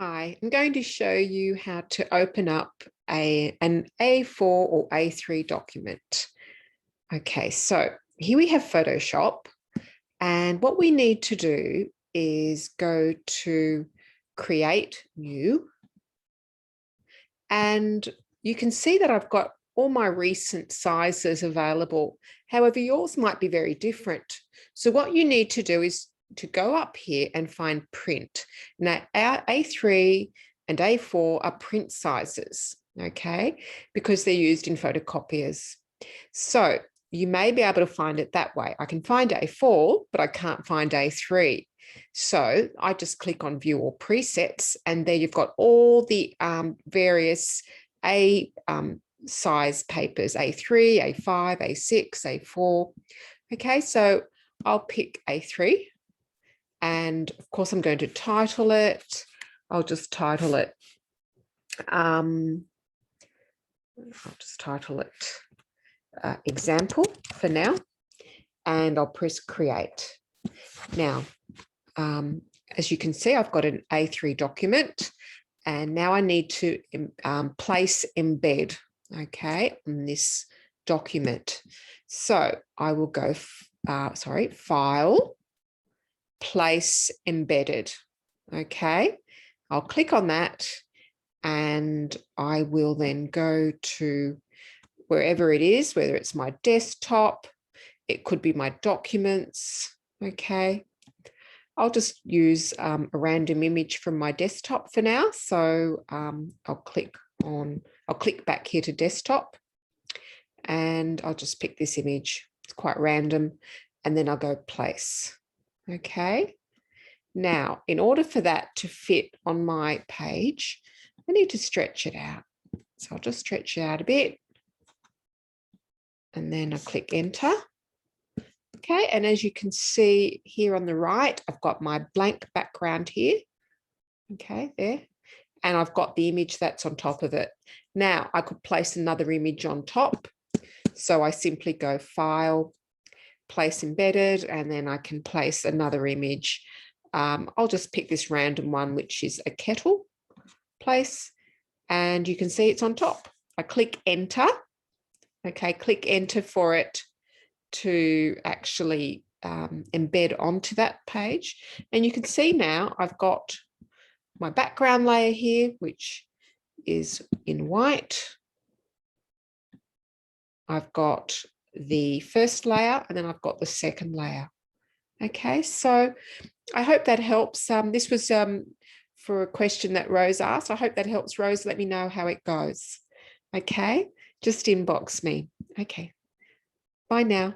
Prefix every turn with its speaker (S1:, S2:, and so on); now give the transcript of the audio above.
S1: Hi, I'm going to show you how to open up an A4 or A3 document. Okay, so here we have Photoshop, and what we need to do is go to Create New, and you can see that I've got all my recent sizes available. However, yours might be very different. So what you need to do is to go up here and find print. Now, our A3 and A4 are print sizes, okay, because they're used in photocopiers. So you may be able to find it that way. I can find A4, but I can't find A3. So I just click on View All Presets, and there you've got all the various size papers, A3, A5, A6, A4. Okay, so I'll pick A3. And of course, I'm going to title it. I'll just title it. Example for now, and I'll press create. Now, as you can see, I've got an A3 document, and now I need to place embed, okay, on this document. So I will go, File, Place Embedded. Okay, I'll click on that, and I will then go to wherever it is, whether it's my desktop, it could be my documents. Okay, I'll just use a random image from my desktop for now. So I'll click back here to desktop, and I'll just pick this image. It's quite random, and then I'll go place. Okay. Now, in order for that to fit on my page, I need to stretch it out. So I'll just stretch it out a bit, and then I click enter. Okay, and as you can see here on the right, I've got my blank background here. Okay, there. And I've got the image that's on top of it. Now I could place another image on top. So I simply go File, Place Embedded, and then I can place another image. I'll just pick this random one, which is a kettle, place, and you can see it's on top. I click enter. Okay, click enter for it to actually embed onto that page. And you can see now I've got my background layer here, which is in white. I've got the first layer, and then I've got the second layer. Okay, so I hope that helps. This was for a question that Rose asked. I hope that helps, Rose. Let me know how it goes. Okay, just inbox me. Okay, bye now.